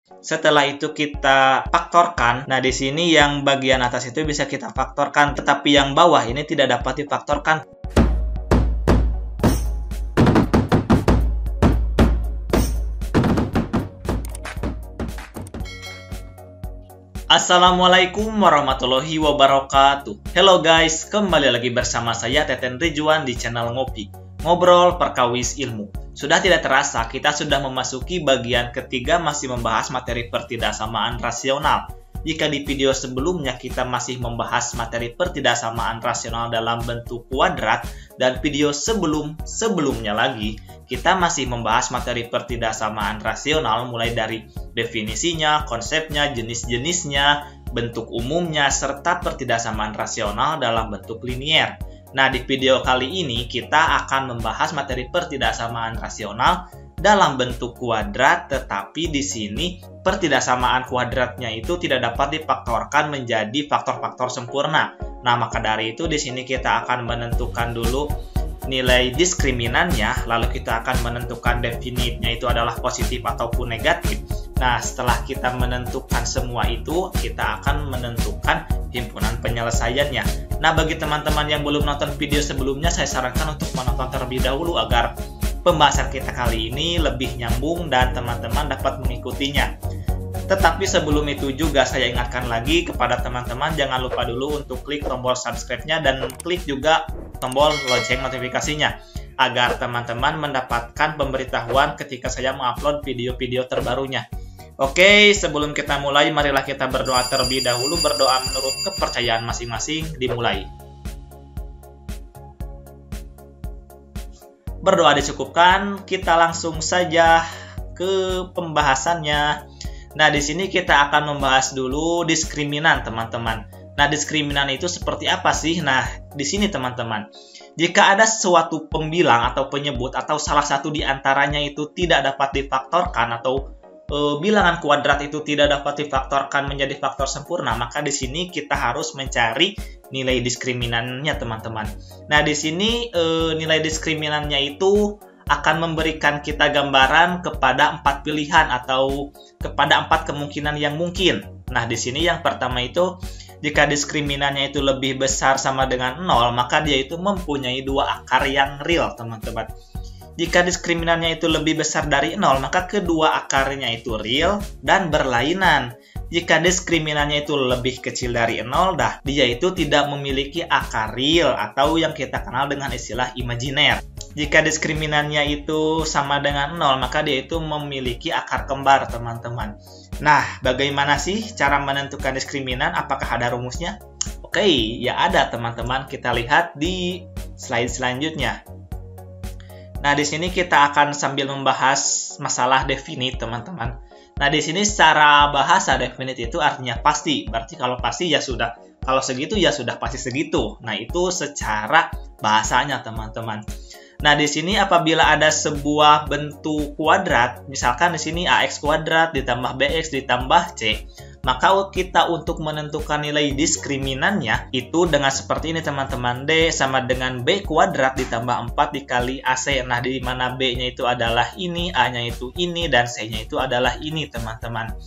Setelah itu kita faktorkan. Nah, di sini yang bagian atas itu bisa kita faktorkan, tetapi yang bawah ini tidak dapat difaktorkan. Assalamualaikum warahmatullahi wabarakatuh. Hello guys, kembali lagi bersama saya Teten Ridwan di channel Ngopi, Ngobrol Perkawis Ilmu. Sudah tidak terasa, kita sudah memasuki bagian ketiga masih membahas materi pertidaksamaan rasional. Jika di video sebelumnya kita masih membahas materi pertidaksamaan rasional dalam bentuk kuadrat, dan video sebelumnya lagi, kita masih membahas materi pertidaksamaan rasional mulai dari definisinya, konsepnya, jenis-jenisnya, bentuk umumnya, serta pertidaksamaan rasional dalam bentuk linier. Nah, di video kali ini kita akan membahas materi pertidaksamaan rasional dalam bentuk kuadrat, tetapi di sini pertidaksamaan kuadratnya itu tidak dapat difaktorkan menjadi faktor-faktor sempurna. Nah, maka dari itu di sini kita akan menentukan dulu nilai diskriminannya, lalu kita akan menentukan definitnya itu adalah positif ataupun negatif. Nah, setelah kita menentukan semua itu, kita akan menentukan himpunan penyelesaiannya. Nah, bagi teman-teman yang belum nonton video sebelumnya, saya sarankan untuk menonton terlebih dahulu agar pembahasan kita kali ini lebih nyambung dan teman-teman dapat mengikutinya. Tetapi sebelum itu juga saya ingatkan lagi kepada teman-teman, jangan lupa dulu untuk klik tombol subscribe-nya dan klik juga tombol lonceng notifikasinya agar teman-teman mendapatkan pemberitahuan ketika saya mengupload video-video terbarunya. Oke, sebelum kita mulai, marilah kita berdoa terlebih dahulu. Berdoa menurut kepercayaan masing-masing, dimulai. Berdoa dicukupkan, kita langsung saja ke pembahasannya. Nah, di sini kita akan membahas dulu diskriminan, teman-teman. Nah, diskriminan itu seperti apa sih? Nah, di sini teman-teman, jika ada suatu pembilang atau penyebut atau salah satu di antaranya itu tidak dapat difaktorkan atau bilangan kuadrat itu tidak dapat difaktorkan menjadi faktor sempurna, maka di sini kita harus mencari nilai diskriminannya, teman-teman. Nah, di sini nilai diskriminannya itu akan memberikan kita gambaran kepada 4 pilihan atau kepada 4 kemungkinan yang mungkin. Nah, di sini yang pertama itu, jika diskriminannya itu lebih besar sama dengan 0, maka dia itu mempunyai 2 akar yang real, teman-teman. Jika diskriminannya itu lebih besar dari 0, maka kedua akarnya itu real dan berlainan. Jika diskriminannya itu lebih kecil dari 0, dia itu tidak memiliki akar real atau yang kita kenal dengan istilah imajiner. Jika diskriminannya itu sama dengan 0, maka dia itu memiliki akar kembar, teman-teman. Nah, bagaimana sih cara menentukan diskriminan? Apakah ada rumusnya? Oke, ya ada, teman-teman. Kita lihat di slide selanjutnya. Nah, di sini kita akan sambil membahas masalah definite, teman-teman. Nah, di sini secara bahasa definite itu artinya pasti. Berarti kalau pasti ya sudah, kalau segitu ya sudah pasti segitu. Nah, itu secara bahasanya, teman-teman. Nah, di sini apabila ada sebuah bentuk kuadrat, misalkan di sini ax kuadrat ditambah bx ditambah c, maka kita untuk menentukan nilai diskriminannya itu dengan seperti ini, teman-teman. D sama dengan b kuadrat ditambah 4 dikali ac. Nah, di mana b-nya itu adalah ini, a-nya itu ini, dan c-nya itu adalah ini, teman-teman.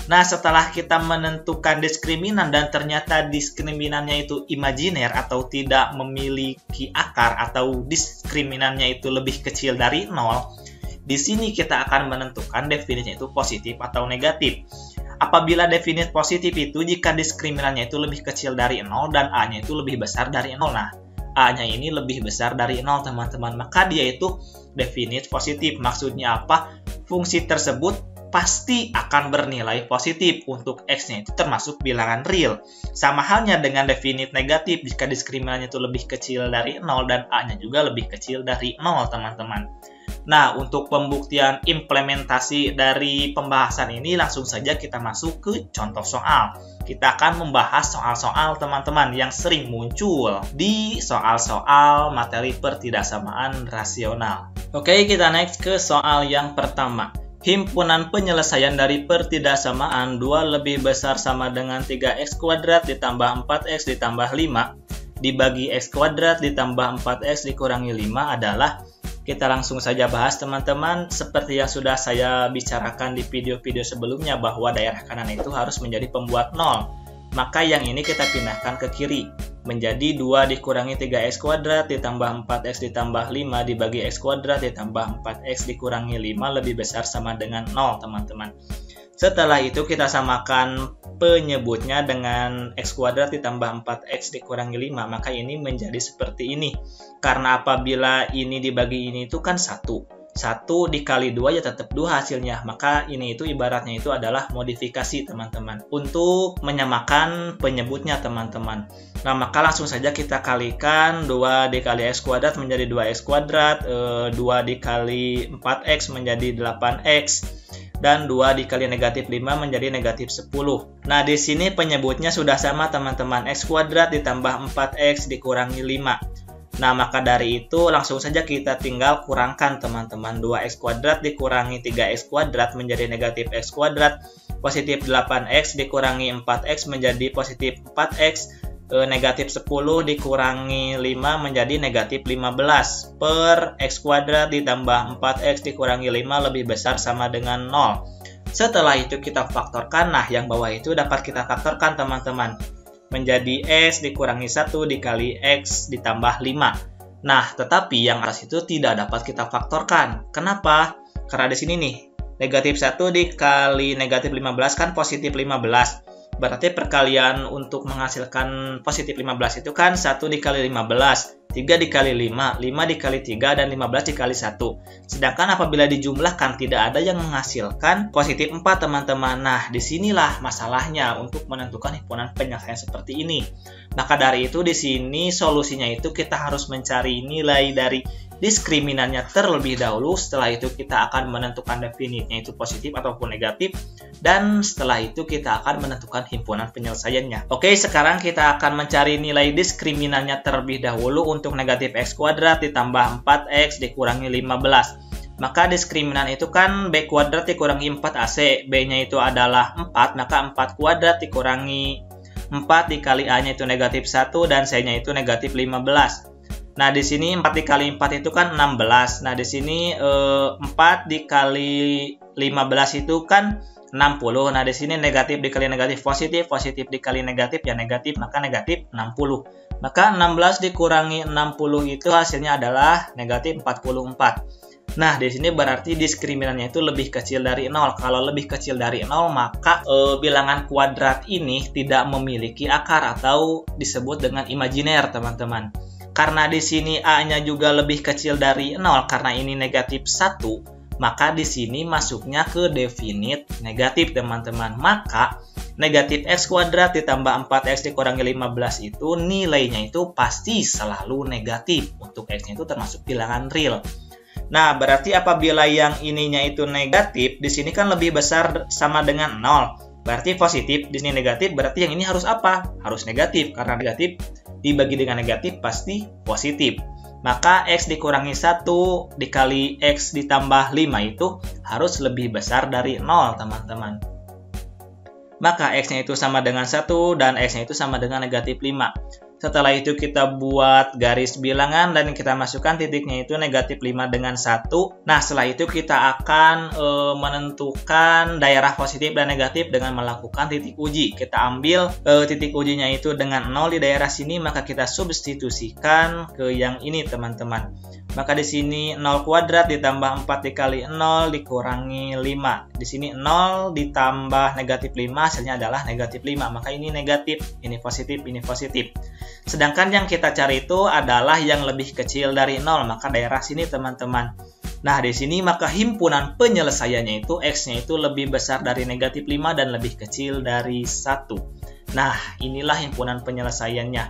Nah, setelah kita menentukan diskriminan dan ternyata diskriminannya itu imajiner atau tidak memiliki akar atau diskriminannya itu lebih kecil dari 0, di sini kita akan menentukan definisinya itu positif atau negatif. Apabila definit positif itu jika diskriminannya itu lebih kecil dari 0 dan a-nya itu lebih besar dari 0. Nah, a-nya ini lebih besar dari 0, teman-teman. Maka dia itu definit positif. Maksudnya apa? Fungsi tersebut pasti akan bernilai positif. Untuk x-nya itu termasuk bilangan real. Sama halnya dengan definit negatif jika diskriminannya itu lebih kecil dari 0 dan a-nya juga lebih kecil dari 0, teman-teman. Nah, untuk pembuktian implementasi dari pembahasan ini langsung saja kita masuk ke contoh soal. Kita akan membahas soal-soal, teman-teman, yang sering muncul di soal-soal materi pertidaksamaan rasional. Oke, kita next ke soal yang pertama. Himpunan penyelesaian dari pertidaksamaan 2 lebih besar sama dengan 3x kuadrat ditambah 4x ditambah 5 dibagi x kuadrat ditambah 4x dikurangi 5 adalah Kita langsung saja bahas teman-teman, seperti yang sudah saya bicarakan di video-video sebelumnya bahwa daerah kanan itu harus menjadi pembuat 0. Maka yang ini kita pindahkan ke kiri, menjadi 2 dikurangi 3x kuadrat ditambah 4x ditambah 5 dibagi x kuadrat ditambah 4x dikurangi 5 lebih besar sama dengan 0 teman-teman. Setelah itu kita samakan penyebutnya dengan x kuadrat ditambah 4x dikurangi 5, maka ini menjadi seperti ini. Karena apabila ini dibagi ini itu kan 1 dikali 2 ya tetap 2 hasilnya, maka ini itu ibaratnya itu adalah modifikasi teman-teman untuk menyamakan penyebutnya teman-teman. Nah, maka langsung saja kita kalikan 2 dikali x kuadrat menjadi 2x kuadrat, 2 dikali 4x menjadi 8x, dan 2 dikali negatif 5 menjadi negatif 10. Nah, di sini penyebutnya sudah sama teman-teman, x kuadrat ditambah 4x dikurangi 5. Nah, maka dari itu langsung saja kita tinggal kurangkan teman-teman. 2x kuadrat dikurangi 3x kuadrat menjadi negatif x kuadrat, positif 8x dikurangi 4x menjadi positif 4x, negatif 10 dikurangi 5 menjadi negatif 15, per x kuadrat ditambah 4x dikurangi 5 lebih besar sama dengan 0. Setelah itu kita faktorkan, nah yang bawah itu dapat kita faktorkan teman-teman, menjadi x dikurangi 1 dikali x ditambah 5. Nah, tetapi yang atas itu tidak dapat kita faktorkan. Kenapa? Karena di sini nih, negatif 1 dikali negatif 15 kan positif 15. Berarti perkalian untuk menghasilkan positif 15 itu kan 1 dikali 15, 3 dikali 5, 5 dikali 3, dan 15 dikali 1. Sedangkan apabila dijumlahkan tidak ada yang menghasilkan positif 4 teman-teman. Nah, disinilah masalahnya untuk menentukan himpunan penyelesaian seperti ini. Maka dari itu di sini solusinya itu kita harus mencari nilai dari diskriminannya terlebih dahulu. Setelah itu kita akan menentukan definitnya itu positif ataupun negatif, dan setelah itu kita akan menentukan himpunan penyelesaiannya. Oke, sekarang kita akan mencari nilai diskriminannya terlebih dahulu untuk negatif x kuadrat ditambah 4x dikurangi 15. Maka diskriminan itu kan b kuadrat dikurangi 4ac, b-nya itu adalah 4, maka 4 kuadrat dikurangi 4 dikali a-nya itu negatif 1 dan c-nya itu negatif 15. Nah, di sini 4 dikali 4 itu kan 16. Nah, di sini 4 dikali 15 itu kan 60. Nah, di sini negatif dikali negatif positif, positif dikali negatif ya negatif, maka negatif 60. Maka 16 dikurangi 60 itu hasilnya adalah negatif 44. Nah, di sini berarti diskriminannya itu lebih kecil dari 0. Kalau lebih kecil dari 0, maka bilangan kuadrat ini tidak memiliki akar atau disebut dengan imajiner, teman-teman. Karena di sini A-nya juga lebih kecil dari 0 karena ini negatif 1, maka di sini masuknya ke definit negatif, teman-teman. Maka negatif x kuadrat ditambah 4x dikurangi 15 itu nilainya itu pasti selalu negatif. Untuk x-nya itu termasuk bilangan real. Nah, berarti apabila yang ininya itu negatif, di sini kan lebih besar sama dengan 0. Berarti positif, di sini negatif, berarti yang ini harus apa? Harus negatif, karena negatif dibagi dengan negatif pasti positif. Maka x dikurangi 1 dikali x ditambah 5 itu harus lebih besar dari 0, teman-teman. Maka x-nya itu sama dengan 1 dan x-nya itu sama dengan negatif 5. Setelah itu kita buat garis bilangan dan kita masukkan titiknya itu negatif 5 dengan 1. Nah, setelah itu kita akan menentukan daerah positif dan negatif dengan melakukan titik uji. Kita ambil titik ujinya itu dengan 0 di daerah sini, maka kita substitusikan ke yang ini, teman-teman. Maka di sini 0 kuadrat ditambah 4 dikali 0 dikurangi 5. Di sini 0 ditambah negatif 5 hasilnya adalah negatif 5. Maka ini negatif, ini positif, ini positif. Sedangkan yang kita cari itu adalah yang lebih kecil dari 0, maka daerah sini, teman-teman. Nah, di sini maka himpunan penyelesaiannya itu x-nya itu lebih besar dari negatif 5 dan lebih kecil dari 1. Nah, inilah himpunan penyelesaiannya.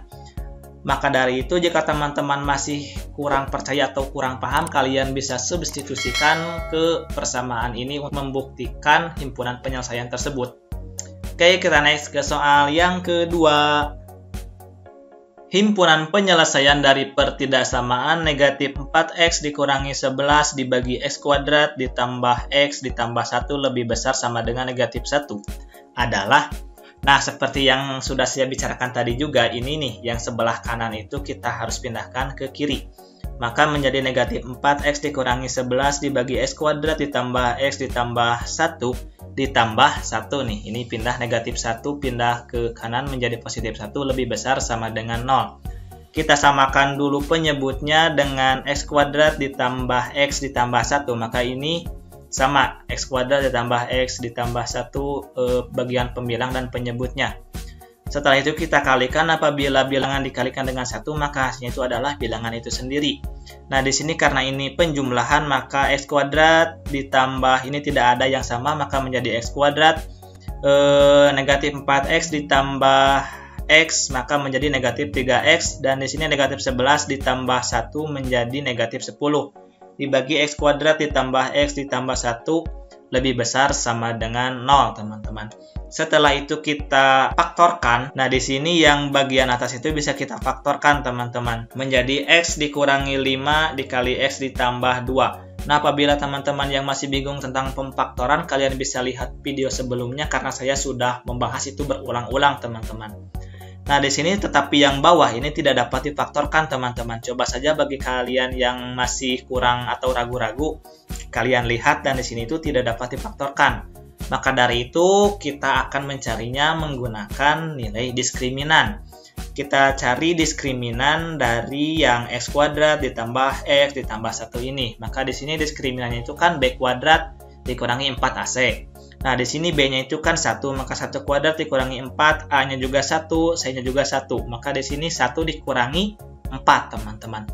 Maka dari itu, jika teman-teman masih kurang percaya atau kurang paham, kalian bisa substitusikan ke persamaan ini untuk membuktikan himpunan penyelesaian tersebut. Oke, kita next ke soal yang kedua. Himpunan penyelesaian dari pertidaksamaan negatif 4x dikurangi 11 dibagi x kuadrat ditambah x ditambah 1 lebih besar sama dengan negatif 1 adalah, nah seperti yang sudah saya bicarakan tadi juga, ini nih yang sebelah kanan itu kita harus pindahkan ke kiri. maka menjadi negatif 4x dikurangi 11 dibagi x kuadrat ditambah x ditambah 1 ditambah 1 nih. Ini pindah negatif 1 pindah ke kanan menjadi positif 1 lebih besar sama dengan 0. Kita samakan dulu penyebutnya dengan x kuadrat ditambah x ditambah 1. Maka ini sama, x kuadrat ditambah x ditambah 1 bagian pembilang dan penyebutnya. Setelah itu kita kalikan, apabila bilangan dikalikan dengan 1 maka hasilnya itu adalah bilangan itu sendiri. Nah di sini karena ini penjumlahan maka x kuadrat ditambah ini tidak ada yang sama maka menjadi x kuadrat negatif 4x ditambah x maka menjadi negatif 3x, dan di sini negatif 11 ditambah 1 menjadi negatif 10 dibagi x kuadrat ditambah x ditambah 1 lebih besar sama dengan 0 teman-teman. Setelah itu kita faktorkan. Nah di sini yang bagian atas itu bisa kita faktorkan teman-teman menjadi x dikurangi 5 dikali x ditambah 2. Nah apabila teman-teman yang masih bingung tentang pemfaktoran, kalian bisa lihat video sebelumnya karena saya sudah membahas itu berulang-ulang teman-teman. Nah di sini tetapi yang bawah ini tidak dapat difaktorkan teman-teman. Coba saja bagi kalian yang masih kurang atau ragu-ragu, kalian lihat dan di sini itu tidak dapat difaktorkan. Maka dari itu kita akan mencarinya menggunakan nilai diskriminan. Kita cari diskriminan dari yang x kuadrat ditambah x ditambah 1 ini. Maka di sini diskriminannya itu kan b kuadrat dikurangi 4ac. Nah, di sini b-nya itu kan 1, maka 1 kuadrat dikurangi 4, a-nya juga 1, c-nya juga 1. Maka di sini 1 dikurangi 4, teman-teman.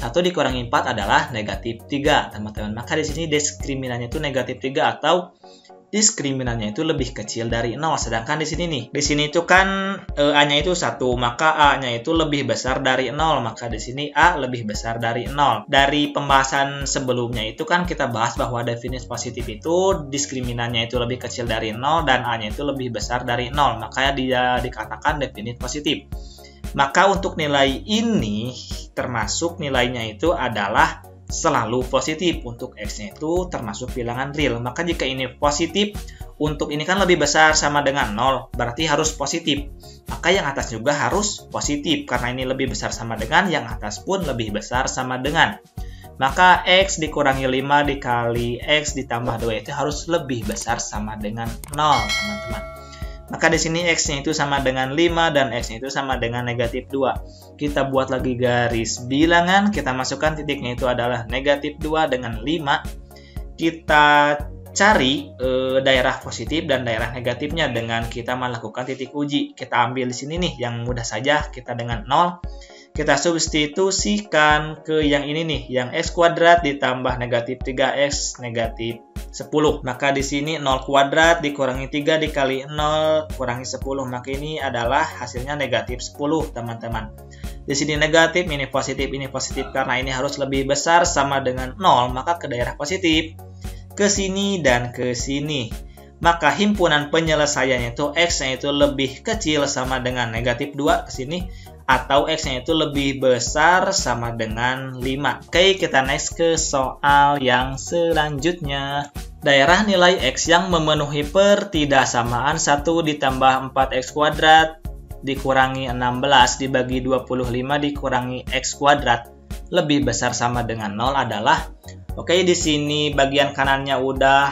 1 dikurangi 4 adalah negatif 3, teman-teman. Maka di sini diskriminannya itu negatif 3 atau diskriminannya itu lebih kecil dari 0. Sedangkan di sini nih, di sini itu kan a-nya itu 1, maka a-nya itu lebih besar dari 0, maka di sini a lebih besar dari 0. Dari pembahasan sebelumnya itu kan kita bahas bahwa definisi positif itu diskriminannya itu lebih kecil dari 0 dan a-nya itu lebih besar dari 0, makanya dia dikatakan definisi positif. Maka untuk nilai ini termasuk nilainya itu adalah selalu positif. Untuk x-nya itu termasuk bilangan real. Maka jika ini positif, untuk ini kan lebih besar sama dengan 0, berarti harus positif. Maka yang atas juga harus positif, karena ini lebih besar sama dengan, yang atas pun lebih besar sama dengan. Maka x dikurangi 5 dikali x ditambah 2 itu harus lebih besar sama dengan 0, teman-teman. Maka di sini x-nya itu sama dengan 5 dan x-nya itu sama dengan negatif 2. Kita buat lagi garis bilangan, kita masukkan titiknya itu adalah negatif 2 dengan 5. Kita cari daerah positif dan daerah negatifnya dengan kita melakukan titik uji. Kita ambil di sini nih, yang mudah saja kita dengan 0. Kita substitusikan ke yang ini nih, yang x kuadrat ditambah negatif 3x negatif 10. Maka di sini 0 kuadrat dikurangi 3 dikali 0 kurangi 10. Maka ini adalah hasilnya negatif 10, teman-teman. Di sini negatif, ini positif karena ini harus lebih besar sama dengan 0, maka ke daerah positif, ke sini dan ke sini. Maka himpunan penyelesaiannya itu x-nya itu lebih kecil sama dengan negatif 2 ke sini, atau x-nya itu lebih besar sama dengan 5. Oke, kita next ke soal yang selanjutnya. Daerah nilai x yang memenuhi pertidaksamaan 1 ditambah 4x kuadrat dikurangi 16 dibagi 25 dikurangi x kuadrat lebih besar sama dengan 0 adalah, oke, di sini bagian kanannya udah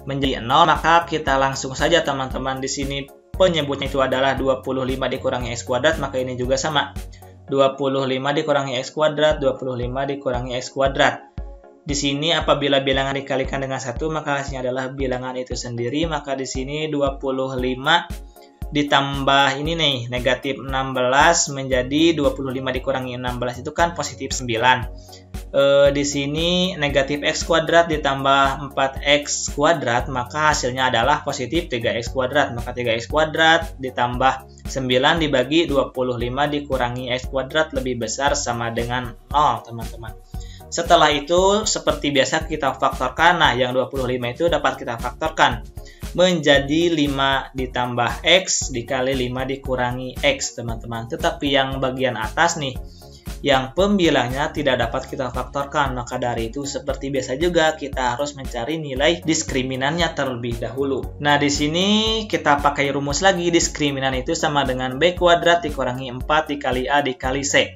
menjadi 0, maka kita langsung saja teman-teman. Di sini penyebutnya itu adalah 25 dikurangi x kuadrat, maka ini juga sama. 25 dikurangi x kuadrat, 25 dikurangi x kuadrat. Di sini apabila bilangan dikalikan dengan 1, maka hasilnya adalah bilangan itu sendiri. Maka di sini 25 ditambah ini nih, negatif 16 menjadi 25 dikurangi 16 itu kan positif 9. Di sini negatif x kuadrat ditambah 4x kuadrat, maka hasilnya adalah positif 3x kuadrat. Maka 3x kuadrat ditambah 9 dibagi 25 dikurangi x kuadrat lebih besar sama dengan 0, teman-teman. Setelah itu seperti biasa kita faktorkan. Nah, yang 25 itu dapat kita faktorkan menjadi 5 ditambah x dikali 5 dikurangi x, teman-teman. Tetapi yang bagian atas nih, yang pembilangnya tidak dapat kita faktorkan, maka dari itu seperti biasa juga kita harus mencari nilai diskriminannya terlebih dahulu. Nah, di sini kita pakai rumus lagi. Diskriminan itu sama dengan b kuadrat dikurangi 4 dikali a dikali c.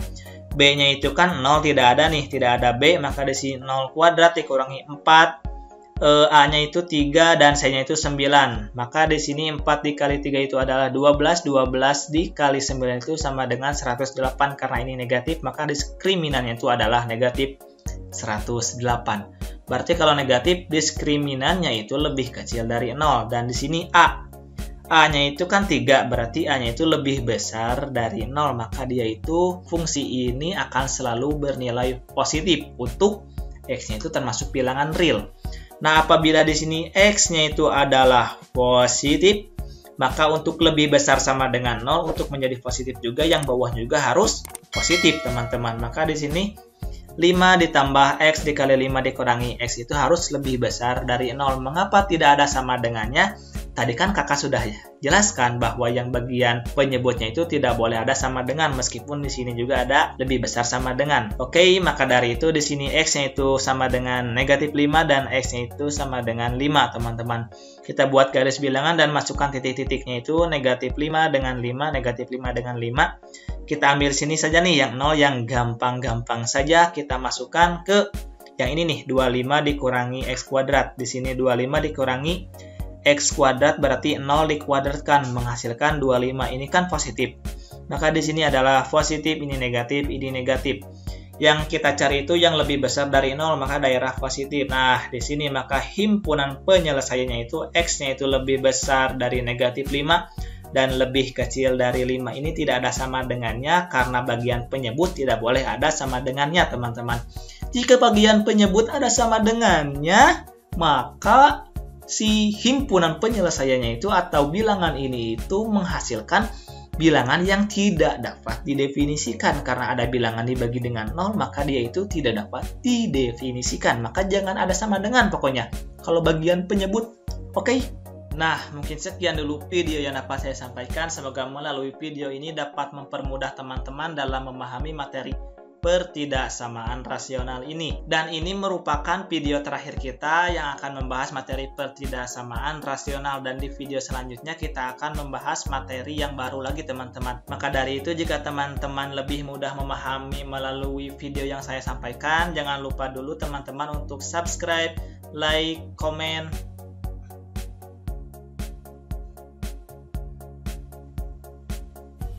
B B-nya itu kan 0 tidak ada nih, tidak ada B, maka di sini 0 kuadrat dikurangi 4, A-nya itu 3 dan C-nya itu 9. Maka di sini 4 dikali 3 itu adalah 12, 12 dikali 9 itu sama dengan 108. Karena ini negatif, maka diskriminannya itu adalah negatif 108. Berarti kalau negatif, diskriminannya itu lebih kecil dari 0. Dan di sini A-nya itu kan 3, berarti A-nya itu lebih besar dari 0. Maka dia itu, fungsi ini akan selalu bernilai positif untuk X-nya itu termasuk bilangan real. Nah, apabila di sini X-nya itu adalah positif, maka untuk lebih besar sama dengan 0, untuk menjadi positif juga, yang bawah juga harus positif, teman-teman. Maka di sini 5 ditambah X dikali 5 dikurangi X itu harus lebih besar dari 0. Mengapa tidak ada sama dengannya? Tadi kan kakak sudah jelaskan bahwa yang bagian penyebutnya itu tidak boleh ada sama dengan, meskipun di sini juga ada lebih besar sama dengan. Oke, maka dari itu di sini X-nya itu sama dengan negatif 5 dan X-nya itu sama dengan 5, teman-teman. Kita buat garis bilangan dan masukkan titik-titiknya itu negatif 5 dengan 5, negatif 5 dengan 5. Kita ambil sini saja nih yang 0, yang gampang-gampang saja kita masukkan ke yang ini nih, 25 dikurangi X kuadrat. Di sini 25 dikurangi X kuadrat berarti 0 dikuadratkan menghasilkan 25. Ini kan positif. Maka di sini adalah positif, ini negatif, ini negatif. Yang kita cari itu yang lebih besar dari 0, maka daerah positif. Nah, di sini maka himpunan penyelesaiannya itu X-nya itu lebih besar dari negatif 5 dan lebih kecil dari 5. Ini tidak ada sama dengannya karena bagian penyebut tidak boleh ada sama dengannya, teman-teman. Jika bagian penyebut ada sama dengannya, maka si himpunan penyelesaiannya itu atau bilangan ini itu menghasilkan bilangan yang tidak dapat didefinisikan. Karena ada bilangan dibagi dengan 0, maka dia itu tidak dapat didefinisikan. Maka jangan ada sama dengan pokoknya kalau bagian penyebut. Oke? Nah, mungkin sekian dulu video yang dapat saya sampaikan. Semoga melalui video ini dapat mempermudah teman-teman dalam memahami materi pertidaksamaan rasional ini. Dan ini merupakan video terakhir kita yang akan membahas materi pertidaksamaan rasional, dan di video selanjutnya kita akan membahas materi yang baru lagi, teman-teman. Maka dari itu, jika teman-teman lebih mudah memahami melalui video yang saya sampaikan, jangan lupa dulu teman-teman untuk subscribe, like, komen.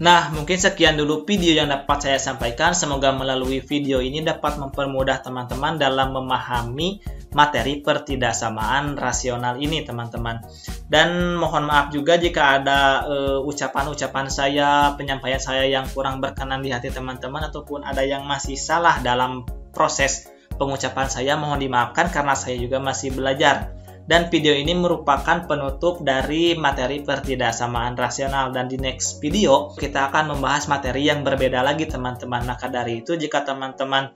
Nah, mungkin sekian dulu video yang dapat saya sampaikan. Semoga melalui video ini dapat mempermudah teman-teman dalam memahami materi pertidaksamaan rasional ini, teman-teman. Dan mohon maaf juga jika ada ucapan-ucapan saya, penyampaian saya yang kurang berkenan di hati teman-teman, ataupun ada yang masih salah dalam proses pengucapan saya, mohon dimaafkan karena saya juga masih belajar. Dan video ini merupakan penutup dari materi pertidaksamaan rasional, dan di next video kita akan membahas materi yang berbeda lagi, teman-teman. Maka dari itu, jika teman-teman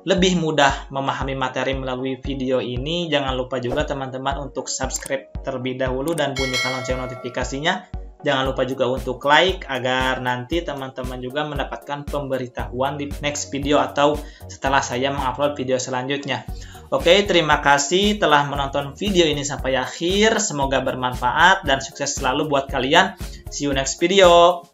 lebih mudah memahami materi melalui video ini, jangan lupa juga teman-teman untuk subscribe terlebih dahulu dan bunyikan lonceng notifikasinya. Jangan lupa juga untuk like agar nanti teman-teman juga mendapatkan pemberitahuan di next video atau setelah saya mengupload video selanjutnya. Oke, terima kasih telah menonton video ini sampai akhir. Semoga bermanfaat dan sukses selalu buat kalian. See you next video.